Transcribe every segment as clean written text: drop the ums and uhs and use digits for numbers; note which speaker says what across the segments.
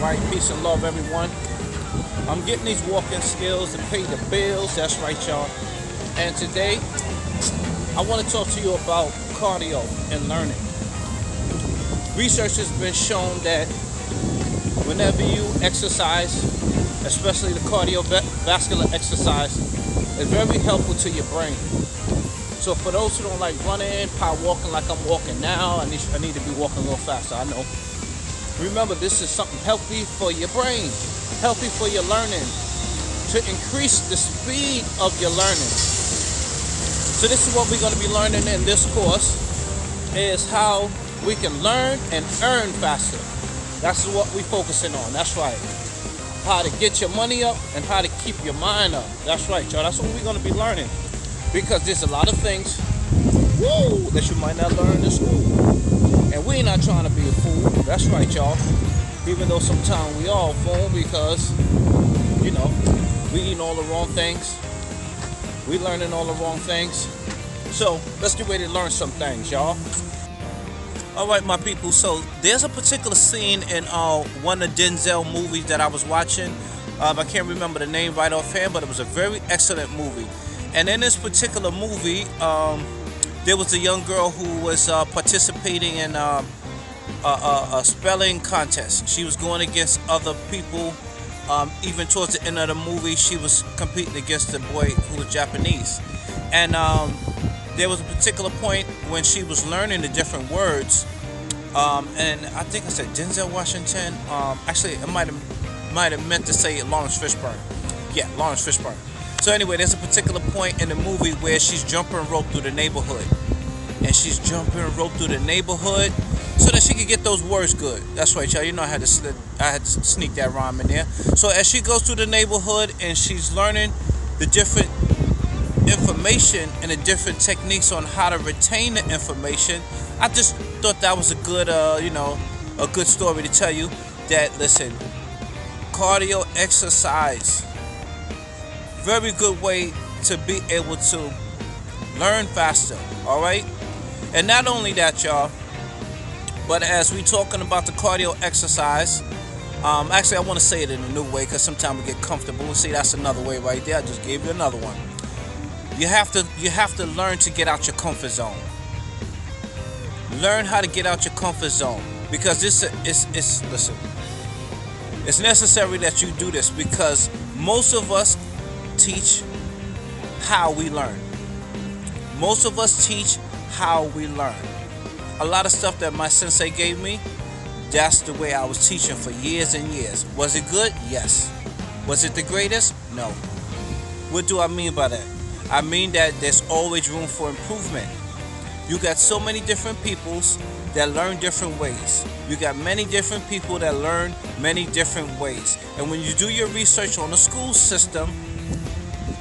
Speaker 1: Right, peace and love, everyone. I'm getting these walking skills to pay the bills. That's right, y'all. And today, I want to talk to you about cardio and learning. Research has been shown that whenever you exercise, especially the cardiovascular exercise, is very helpful to your brain. So for those who don't like running, power walking like I'm walking now, I need to be walking a little faster, I know. Remember, this is something healthy for your brain, healthy for your learning, to increase the speed of your learning. So this is what we're going to be learning in this course, is how we can learn and earn faster. That's what we're focusing on, that's right. How to get your money up and how to keep your mind up. That's right, y'all, that's what we're going to be learning. Because there's a lot of things that you might not learn in school. And we're not trying to be a fool. That's right, y'all. Even though sometimes we all fool because, we eating all the wrong things. We learning all the wrong things. So let's get ready to learn some things, y'all. All right, my people. So there's a particular scene in one of Denzel movies that I was watching. I can't remember the name right offhand, but it was a very excellent movie. And in this particular movie, there was a young girl who was participating in a spelling contest. She was going against other people. Even towards the end of the movie, she was competing against a boy who was Japanese. And there was a particular point when she was learning the different words. And I think I said Denzel Washington. Actually, I might have meant to say Lawrence Fishburne. Yeah, Lawrence Fishburne. So anyway, there's a particular point in the movie where she's jumping rope through the neighborhood. And she's jumping rope through the neighborhood so that she could get those words good. That's right, y'all. You know I had to sneak that rhyme in there. So as she goes through the neighborhood and she's learning the different information and the different techniques on how to retain the information, I just thought that was a good, a good story to tell you that, listen, cardio exercise, very good way to be able to learn faster, all right? And not only that, y'all, but as we talking about the cardio exercise, actually I want to say it in a new way because sometimes we get comfortable. See, that's another way right there. I just gave you another one. You have to learn to get out your comfort zone. Learn how to get out your comfort zone because listen, it's necessary that you do this because most of us teach how we learn. Most of us teach how we learn. A lot of stuff that my sensei gave me, that's the way I was teaching for years and years. Was it good? Yes. Was it the greatest? No. What do I mean by that? I mean that there's always room for improvement. You got so many different peoples that learn different ways. You got many different people that learn many different ways. And when you do your research on the school system,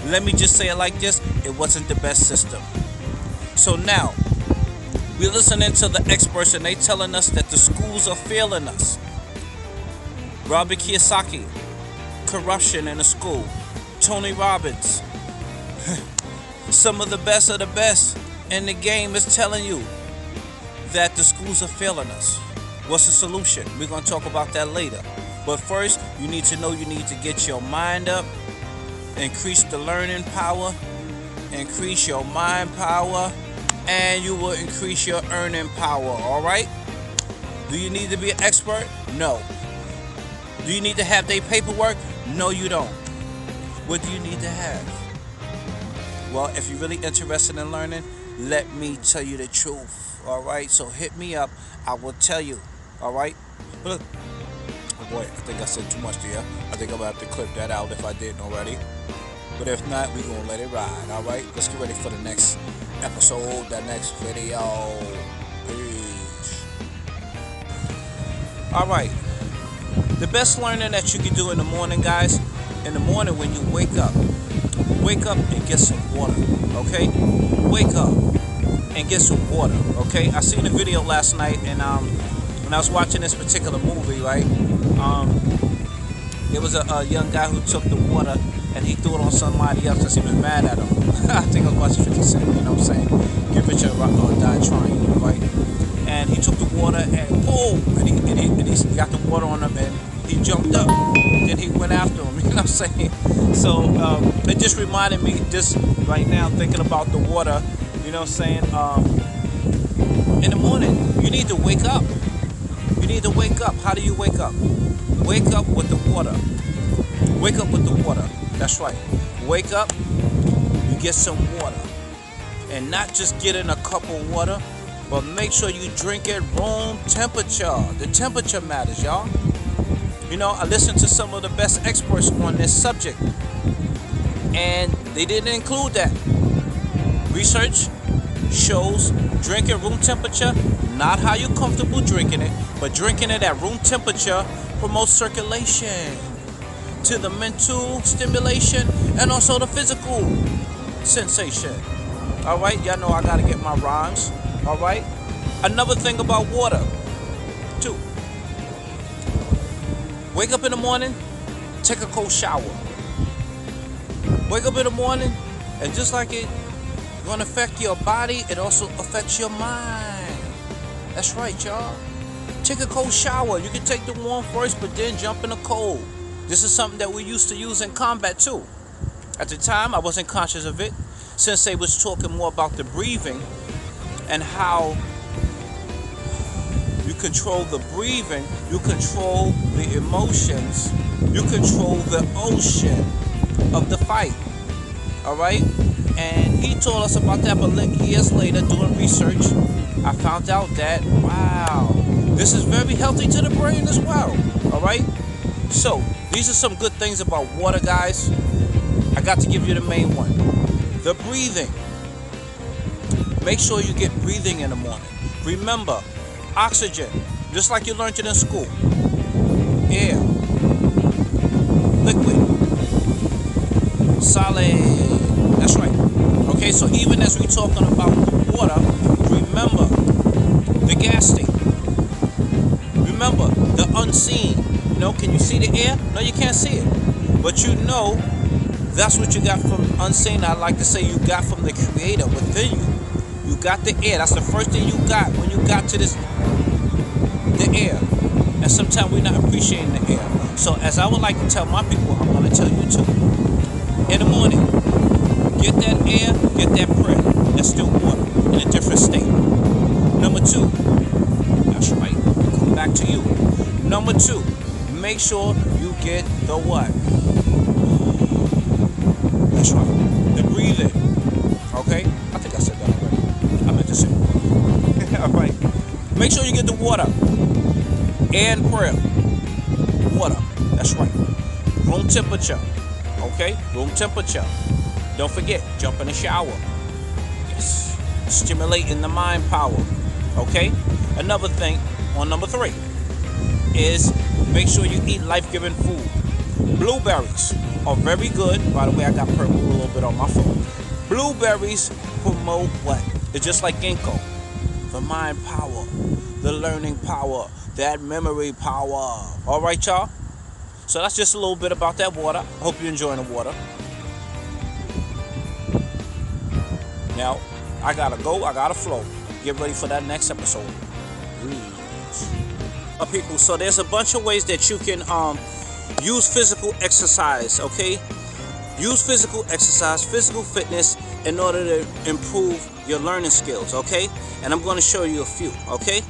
Speaker 1: let me just say it like this, it wasn't the best system. So now, we're listening to the experts and they telling us that the schools are failing us. Robert Kiyosaki, corruption in the school. Tony Robbins, some of the best in the game is telling you that the schools are failing us. What's the solution? We're going to talk about that later. But first, you need to know you need to get your mind up, increase the learning power, increase your mind power, and you will increase your earning power, all right? Do you need to be an expert? No. Do you need to have their paperwork? No, you don't. What do you need to have? Well, if you're really interested in learning, let me tell you the truth, all right? So hit me up. I will tell you, all right? But look, oh boy, I think I said too much there. I think I'm going to have to clip that out if I didn't already. But if not, we're going to let it ride, all right? Let's get ready for the next episode, the next video. Peace. All right. The best learning that you can do in the morning, guys, in the morning when you wake up and get some water, okay? Wake up and get some water, okay? I seen a video last night, and when I was watching this particular movie, right, there was a young guy who took the water and he threw it on somebody else because he was mad at him. I think I was watching 50 Cent, you know what I'm saying? Get rich or die trying, right? And he took the water and boom, and he got the water on him, and he jumped up. Then he went after him. You know what I'm saying? So it just reminded me, just right now, thinking about the water. You know what I'm saying? In the morning, you need to wake up. You need to wake up. How do you wake up? Wake up with the water. Wake up with the water. That's right. Wake up, you get some water. And not just get in a cup of water, but make sure you drink it room temperature. The temperature matters, y'all. You know, I listened to some of the best experts on this subject, and they didn't include that. Research shows drinking room temperature, not how you're comfortable drinking it, but drinking it at room temperature promotes circulation to the mental stimulation and also the physical sensation. All right, y'all know I gotta get my rhymes. All right. Another thing about water, too. Wake up in the morning, take a cold shower. Wake up in the morning, and just like it gonna affect your body, it also affects your mind. That's right, y'all. Take a cold shower. You can take the warm first, but then jump in the cold. This is something that we used to use in combat too. At the time, I wasn't conscious of it. Sensei was talking more about the breathing and how you control the breathing, you control the emotions, you control the ocean of the fight. All right? And he told us about that, but years later, doing research, I found out that, wow, this is very healthy to the brain as well. All right? So, these are some good things about water, guys. I got to give you the main one. The breathing. Make sure you get breathing in the morning. Remember, oxygen, just like you learned it in school. Air, liquid, solid. That's right. Okay, so even as we're talking about water, remember the gas thing. Remember the unseen. You know, can you see the air? No, you can't see it. But you know, that's what you got from unseen. I like to say you got from the Creator within you. You got the air. That's the first thing you got when you got to this, the air. And sometimes we're not appreciating the air. So as I would like to tell my people, I'm going to tell you too. In the morning, get that air, get that prayer. That's still water in a different state. Number two, that's right, come back to you. Number two, make sure you get the what? That's right, the breathing. Okay? I think I said that already. I meant to say it. All right. Make sure you get the water and prayer. Water. That's right. Room temperature. Okay? Room temperature. Don't forget, jump in the shower. Yes. Stimulating the mind power. Okay? Another thing on number 3 is make sure you eat life-giving food. Blueberries are very good. By the way, I got purple a little bit on my phone. Blueberries promote what? It's just like ginkgo. The mind power, the learning power, that memory power. All right, y'all? So that's just a little bit about that water. I hope you're enjoying the water. Now, I gotta go. I gotta flow. Get ready for that next episode. People, so there's a bunch of ways that you can use physical exercise, okay? Use physical exercise, physical fitness in order to improve your learning skills, okay? And I'm going to show you a few, okay?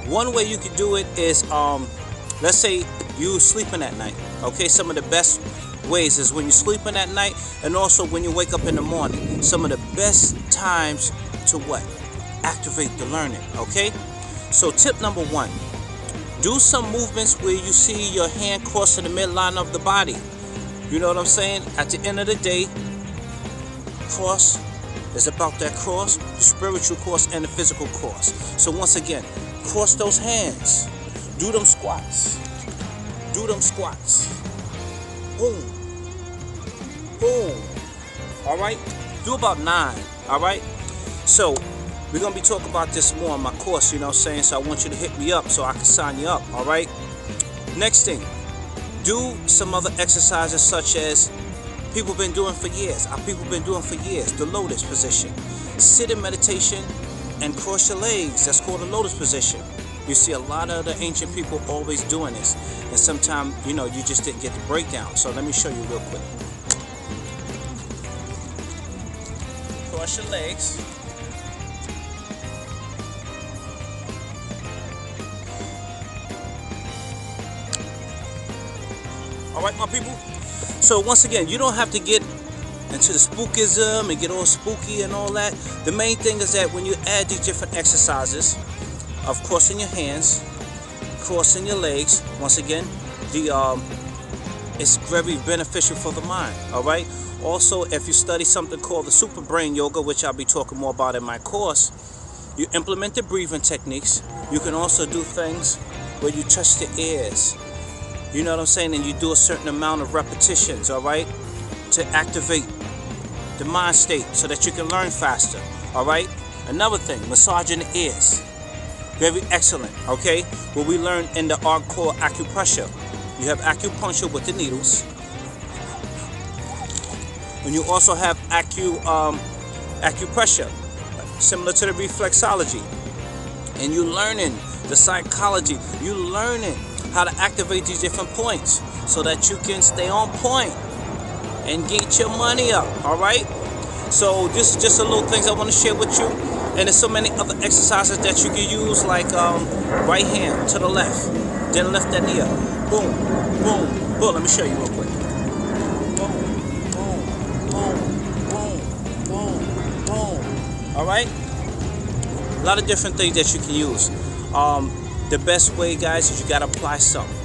Speaker 1: One way you can do it is, let's say you sleeping at night, okay? Some of the best ways is when you're sleeping at night and also when you wake up in the morning. Some of the best times to what? Activate the learning, okay? So tip number 1, do some movements where you see your hand crossing the midline of the body. You know what I'm saying? At the end of the day, cross is about that cross, the spiritual cross and the physical cross. So once again, cross those hands. Do them squats. Do them squats. Boom. Boom. All right? Do about 9. All right? So we're going to be talking about this more on my course, you know what I'm saying? So I want you to hit me up so I can sign you up. All right? Next thing. Do some other exercises such as people been doing for years. People been doing for years. The lotus position. Sit in meditation and cross your legs. That's called the lotus position. You see a lot of the ancient people always doing this, and sometimes, you know, you just didn't get the breakdown. So let me show you real quick. Cross your legs. All right, my people. So once again, you don't have to get into the spookism and get all spooky and all that. The main thing is that when you add these different exercises of crossing your hands, crossing your legs, once again, it's very beneficial for the mind. All right. Also, if you study something called the super brain yoga, which I'll be talking more about in my course, you implement the breathing techniques. You can also do things where you touch the ears. You know what I'm saying? And you do a certain amount of repetitions, all right, to activate the mind state so that you can learn faster, all right? Another thing, massaging the ears. Very excellent, okay? What we learn in the art called acupressure. You have acupuncture with the needles. And you also have acupressure, similar to the reflexology. And you learning the psychology. You learning how to activate these different points so that you can stay on point and get your money up, all right? So this is just a little things I want to share with you. And there's so many other exercises that you can use, like right hand to the left, then lift that knee up. Boom, boom, boom. Let me show you real quick. Boom, boom, boom, boom, boom, boom. All right? A lot of different things that you can use. The best way, guys, is you got to apply something.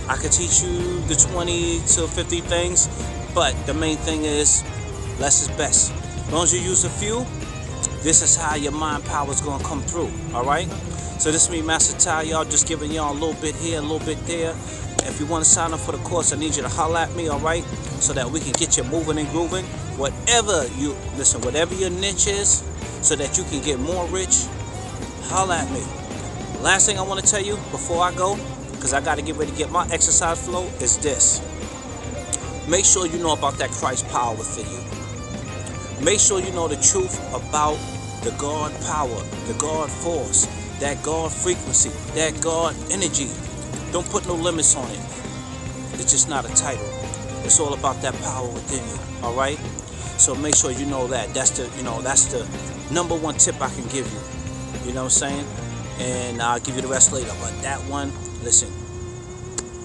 Speaker 1: I could teach you the 20 to 50 things, but the main thing is less is best. As long as you use a few, this is how your mind power is going to come through, all right? So this is me, Master Ty, y'all, just giving y'all a little bit here, a little bit there. If you want to sign up for the course, I need you to holler at me, all right? So that we can get you moving and grooving. Whatever your niche is, so that you can get more rich, holler at me. Last thing I want to tell you before I go, because I got to get ready to get my exercise flow, is this. Make sure you know about that Christ power within you. Make sure you know the truth about the God power, the God force, that God frequency, that God energy. Don't put no limits on it. It's just not a title. It's all about that power within you, all right? So make sure you know that. That's the number one tip I can give you. You know what I'm saying? And I'll give you the rest later. But that one, listen,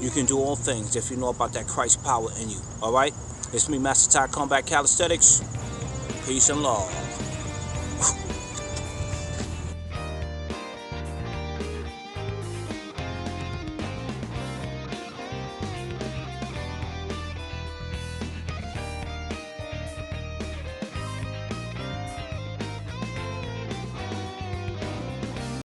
Speaker 1: you can do all things if you know about that Christ power in you. All right? It's me, Master Tyrone, Combat Calisthenics. Peace and love.